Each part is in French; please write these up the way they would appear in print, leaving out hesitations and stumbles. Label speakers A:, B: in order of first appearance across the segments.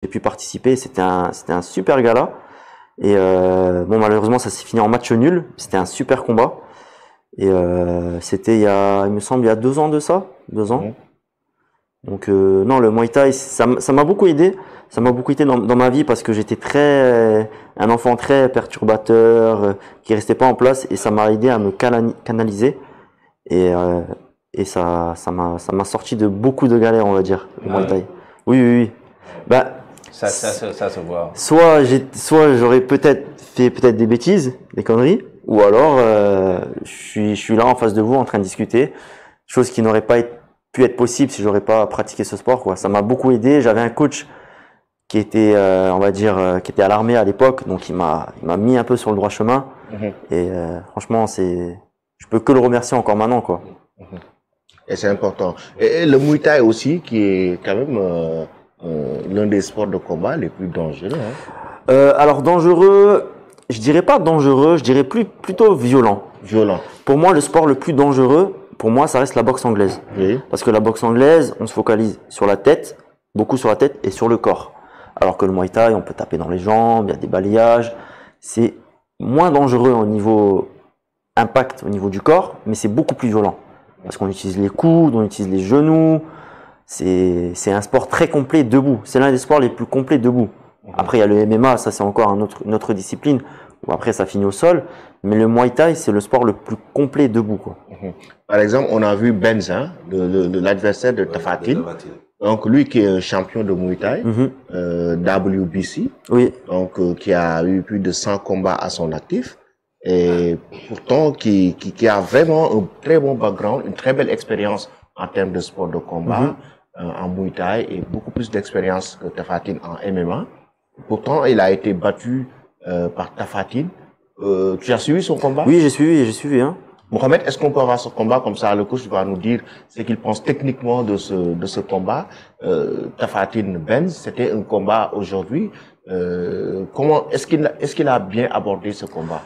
A: j'ai pu participer. C'était un super gala. Et bon, malheureusement, ça s'est fini en match nul. C'était un super combat. Et c'était il me semble, il y a 2 ans de ça, 2 ans. Donc non, le Muay Thai, ça m'a beaucoup aidé. Ça m'a beaucoup aidé dans ma vie parce que j'étais un enfant très perturbateur, qui restait pas en place, et ça m'a aidé à me canaliser. Et ça m'a sorti de beaucoup de galères, on va dire, le Muay Thai. Oui. Bah,
B: ça se voit.
A: Soit j'aurais peut-être fait des bêtises, des conneries, ou alors je suis là en face de vous en train de discuter, chose qui n'aurait pas pu être possible si j'aurais pas pratiqué ce sport, quoi. Ça m'a beaucoup aidé. J'avais un coach qui était, on va dire, qui était à l'armée à l'époque, donc il m'a mis un peu sur le droit chemin. Et franchement, je peux que le remercier encore maintenant, quoi.
C: Et c'est important. Et le Muay Thai aussi, qui est quand même l'un des sports de combat les plus dangereux.
A: Alors dangereux, je dirais pas dangereux, je dirais plutôt violent.
C: Violent.
A: Pour moi, le sport le plus dangereux, pour moi, ça reste la boxe anglaise.
C: Oui.
A: Parce que la boxe anglaise, on se focalise sur la tête, beaucoup sur la tête et sur le corps. Alors que le Muay Thai, on peut taper dans les jambes, il y a des balayages. C'est moins dangereux au niveau impact, au niveau du corps, mais c'est beaucoup plus violent. Parce qu'on utilise les coudes, on utilise les genoux. C'est un sport très complet debout. C'est l'un des sports les plus complets debout. Après, il y a le MMA, ça c'est encore une autre discipline, où après ça finit au sol. Mais le Muay Thai, c'est le sport le plus complet debout, quoi.
C: Par exemple, on a vu Benz, l'adversaire de Tapha Tine. Donc lui qui est un champion de Muay Thai, WBC,
A: oui.
C: Donc qui a eu plus de 100 combats à son actif, et pourtant qui a vraiment un très bon background, une très belle expérience en termes de sport de combat, en Muay Thai, et beaucoup plus d'expérience que Tapha Tine en MMA. Pourtant, il a été battu par Tapha Tine. Tu as suivi son combat?
A: Oui, j'ai suivi. Hein.
C: Mohamed, est-ce qu'on peut avoir ce combat comme ça? Le coach va nous dire ce qu'il pense techniquement de ce combat. Tapha Tine Benz, c'était un combat aujourd'hui. Est-ce qu'il a bien abordé ce combat?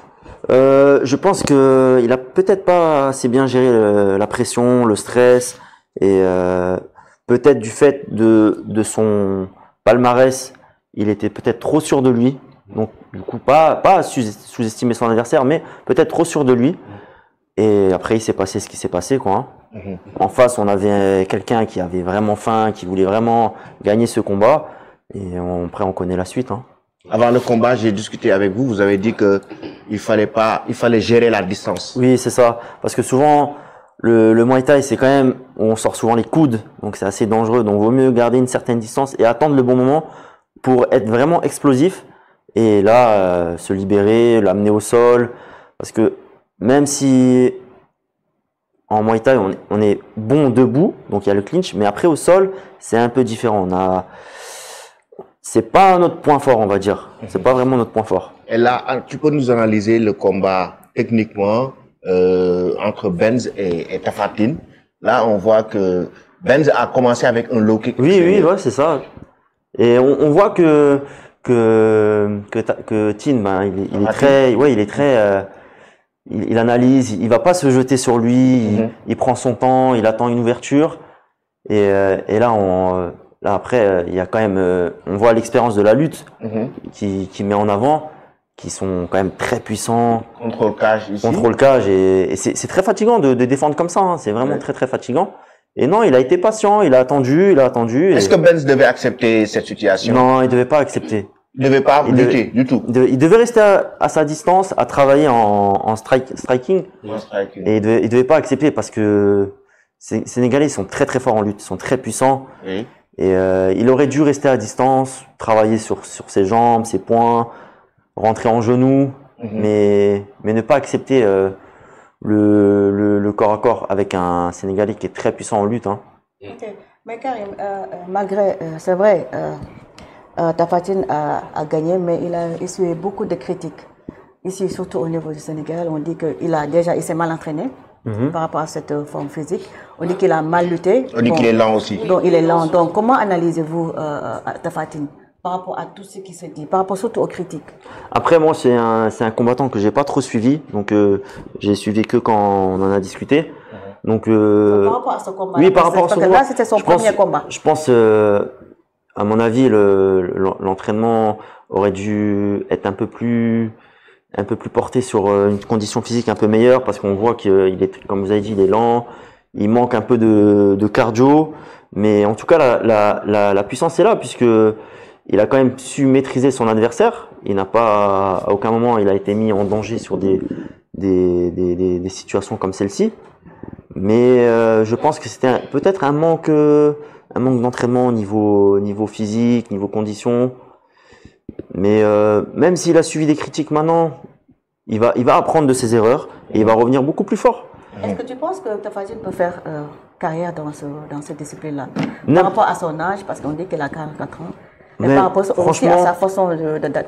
A: Je pense que il a peut-être pas assez bien géré la pression, le stress, et peut-être du fait de son palmarès, il était peut-être trop sûr de lui. Donc du coup pas sous-estimer son adversaire, mais peut-être trop sûr de lui. Et après, il s'est passé ce qui s'est passé, quoi. En face, on avait quelqu'un qui avait vraiment faim, qui voulait vraiment gagner ce combat. Et après, on connaît la suite. Hein.
C: Avant le combat, j'ai discuté avec vous. Vous avez dit que il fallait gérer la distance.
A: Oui, c'est ça. Parce que souvent, le Muay Thai, c'est quand même, on sort souvent les coudes. Donc, c'est assez dangereux. Donc, il vaut mieux garder une certaine distance et attendre le bon moment pour être vraiment explosif. Et là, se libérer, l'amener au sol. Parce que même si en Muay Thai, on est bon debout, donc il y a le clinch, mais après au sol, c'est un peu différent. C'est pas notre point fort, on va dire. C'est pas vraiment notre point fort.
C: Et là, tu peux nous analyser le combat techniquement entre Benz et Tapha Tine. Là, on voit que Benz a commencé avec un low kick.
A: Oui, ouais, c'est ça. Et on voit que Tine, il est très il analyse, il va pas se jeter sur lui, il prend son temps, il attend une ouverture, et là après il y a quand même, on voit l'expérience de la lutte qui met en avant, qui sont quand même très puissants.
C: Contrôle cage ici.
A: Contrôle cage, et c'est très fatigant de défendre comme ça, hein. C'est vraiment très très fatigant. Et non, il a été patient, il a attendu.
C: Est-ce que Benz devait accepter cette situation?
A: Non, il devait pas accepter.
C: Il devait pas lutter du tout.
A: Il devait rester à sa distance, à travailler en striking. Et il devait pas accepter parce que ces Sénégalais, ils sont très très forts en lutte, ils sont très puissants. Oui. Et il aurait dû rester à distance, travailler sur ses jambes, ses poings, rentrer en genoux, mais ne pas accepter le corps à corps avec un Sénégalais qui est très puissant en lutte. Hein.
D: Okay. Mais Karim, malgré, c'est vrai, Tapha Tine a gagné, mais il a essuyé beaucoup de critiques. Ici, surtout au niveau du Sénégal, on dit qu'il s'est mal entraîné par rapport à cette forme physique. On dit qu'il a mal lutté.
C: On dit qu'il est lent aussi.
D: Donc, il est lent. Donc, comment analysez-vous Tapha Tine par rapport à tout ce qui se dit, par rapport surtout aux critiques?
A: Après, moi, c'est un combattant que j'ai pas trop suivi, donc j'ai suivi que quand on en a discuté. Donc,
D: par rapport à ce combat.
A: Oui, par rapport à ce combat.
D: Là, c'était son premier combat.
A: Je pense, à mon avis, l'entraînement aurait dû être un peu plus porté sur une condition physique un peu meilleure, parce qu'on voit qu'il est, comme vous avez dit, il est lent, il manque un peu de cardio, mais en tout cas la puissance est là, puisque il a quand même su maîtriser son adversaire. Il n'a pas, à aucun moment, il a été mis en danger sur des situations comme celle-ci. Mais je pense que c'était peut-être un manque d'entraînement au niveau physique, niveau condition. Mais même s'il a suivi des critiques maintenant, il va apprendre de ses erreurs et il va revenir beaucoup plus fort.
D: Est-ce que tu penses que Tafatine peut faire carrière dans cette discipline-là? Par rapport à son âge, parce qu'on dit qu'il a 44 ans. Mais par rapport aussi à sa façon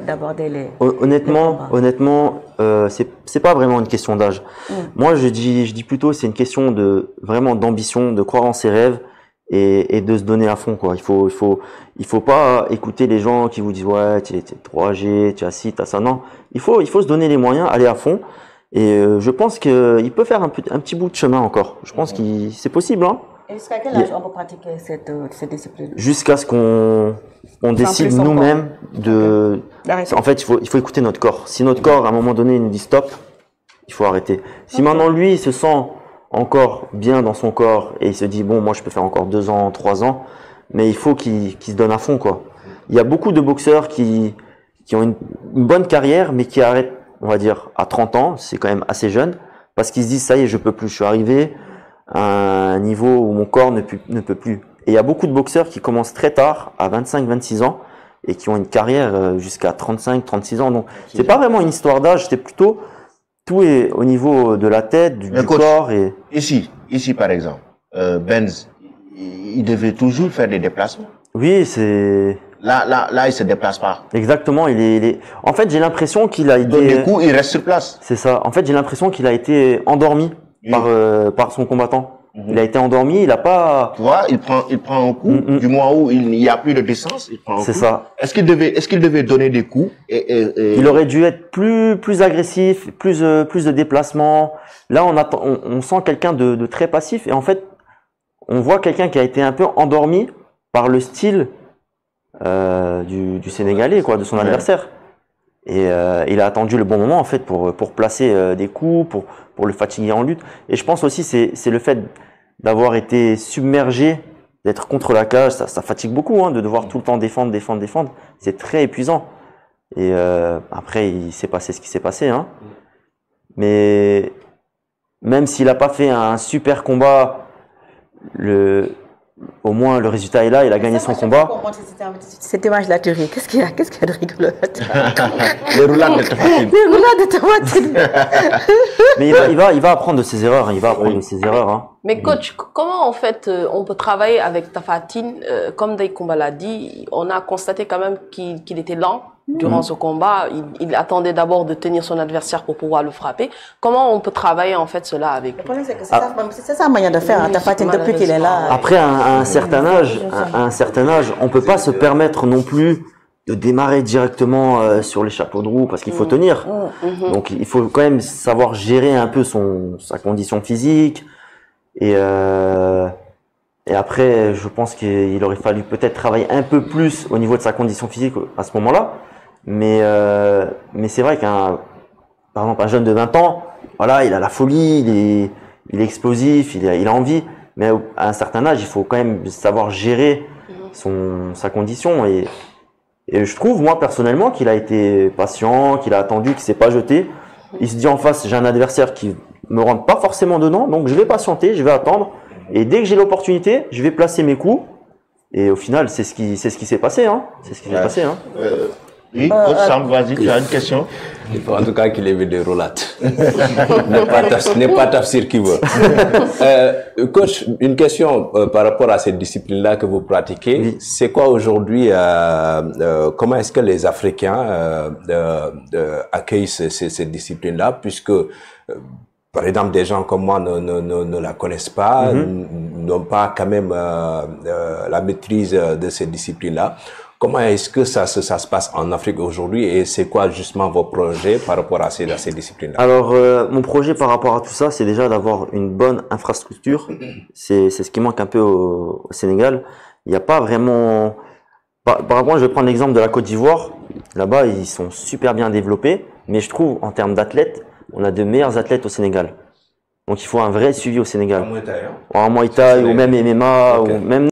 D: d'aborder les
A: honnêtement, c'est pas vraiment une question d'âge. Moi, je dis plutôt c'est une question vraiment d'ambition, de croire en ses rêves et de se donner à fond, quoi. Il faut pas écouter les gens qui vous disent ouais, tu es trop âgé, tu as ci, tu as ça. Non, il faut se donner les moyens, aller à fond. Et je pense qu'il peut faire un petit bout de chemin encore. Je pense que c'est possible, hein.
D: Et jusqu'à quel âge on peut pratiquer cette discipline?
A: Jusqu'à ce qu'on décide nous-mêmes de... En fait, il faut écouter notre corps. Si notre corps, à un moment donné, nous dit stop, il faut arrêter. Si maintenant, lui, il se sent encore bien dans son corps et il se dit, bon, moi, je peux faire encore 2 ans, 3 ans, mais il faut qu'il se donne à fond, quoi. Il y a beaucoup de boxeurs qui ont une bonne carrière, mais qui arrêtent, on va dire, à 30 ans. C'est quand même assez jeune, parce qu'ils se disent, ça y est, je peux plus, je suis arrivé à un niveau où mon corps ne peut plus. Et il y a beaucoup de boxeurs qui commencent très tard, à 25-26 ans, et qui ont une carrière jusqu'à 35-36 ans. Donc, c'est pas vraiment une histoire d'âge, c'est plutôt tout est au niveau de la tête, du corps. Et...
C: Ici, par exemple, Benz, il devait toujours faire des déplacements.
A: Oui, c'est...
C: Là, il se déplace pas.
A: Exactement, En fait, j'ai l'impression qu'il a été...
C: Donc, du coup, il reste sur place.
A: C'est ça. En fait, j'ai l'impression qu'il a été endormi par son combattant. Il a été endormi, il a pas...
C: Tu vois, il prend un coup, du moment où il n'y a plus de distance, il prend un coup.
A: C'est ça.
C: Est-ce qu'il devait donner des coups
A: Il aurait dû être plus agressif, plus de déplacements. Là, on sent quelqu'un de très passif et en fait, on voit quelqu'un qui a été un peu endormi par le style du Sénégalais, quoi, de son adversaire. Et il a attendu le bon moment en fait pour placer des coups, pour le fatiguer en lutte. Et je pense aussi c'est le fait d'avoir été submergé, d'être contre la cage, ça fatigue beaucoup, hein, de devoir tout le temps défendre. C'est très épuisant. Et après il s'est passé ce qui s'est passé, hein. Mais même s'il n'a pas fait un super combat, au moins le résultat est là, il a gagné son combat.
D: Cette image-là, tu ris. Qu'est-ce qu'il y a de rigolo?
C: Les roulades de Tafatine.
D: Les roulades de Tafatine.
A: Mais il va apprendre de ses erreurs, hein.
E: Mais coach, comment en fait on peut travailler avec Tafatine? Comme Daïkoumba l'a dit, on a constaté quand même qu'il était lent durant ce combat. Il attendait d'abord de tenir son adversaire pour pouvoir le frapper. Comment on peut travailler en fait cela avec lui?
D: Le problème, c'est que c'est sa manière de faire, Tafatine, depuis qu'il est là.
A: Après, à un certain âge, on peut pas se permettre non plus de démarrer directement sur les chapeaux de roue parce qu'il faut tenir. Donc, il faut quand même savoir gérer un peu sa condition physique. Et après, je pense qu'il aurait fallu peut-être travailler un peu plus au niveau de sa condition physique à ce moment-là. Mais c'est vrai par exemple, un jeune de 20 ans, voilà, il a la folie, il est explosif, il a envie. Mais à un certain âge, il faut quand même savoir gérer sa condition. Et je trouve, moi, personnellement, qu'il a été patient, qu'il a attendu, qu'il s'est pas jeté. Il se dit en face, j'ai un adversaire qui me rentre pas forcément dedans, donc je vais patienter, je vais attendre. Et dès que j'ai l'opportunité, je vais placer mes coups. Et au final, c'est ce qui s'est passé, hein. C'est ce qui s'est passé, hein.
C: Oui, coach Sam, vas-y, tu as une question?
B: Il faut en tout cas qu'il ait vu des roulades. n'est pas Tafsir qui veut. Coach, une question par rapport à cette discipline-là que vous pratiquez. Oui. C'est quoi aujourd'hui, comment est-ce que les Africains accueillent cette discipline-là, puisque par exemple, des gens comme moi ne la connaissent pas, n'ont pas quand même la maîtrise de cette discipline-là. Comment est-ce que ça se passe en Afrique aujourd'hui et c'est quoi justement vos projets par rapport à ces disciplines-là?
A: Alors, mon projet par rapport à tout ça, c'est déjà d'avoir une bonne infrastructure. C'est ce qui manque un peu au Sénégal. Il n'y a pas vraiment Par contre, je vais prendre l'exemple de la Côte d'Ivoire. Là-bas, ils sont super bien développés, mais je trouve, en termes d'athlètes, on a de meilleurs athlètes au Sénégal. Donc, il faut un vrai suivi au Sénégal.
B: En Muay Thai, hein?
A: En Muay Thai, ou même MMA,
B: Ok.
A: ou même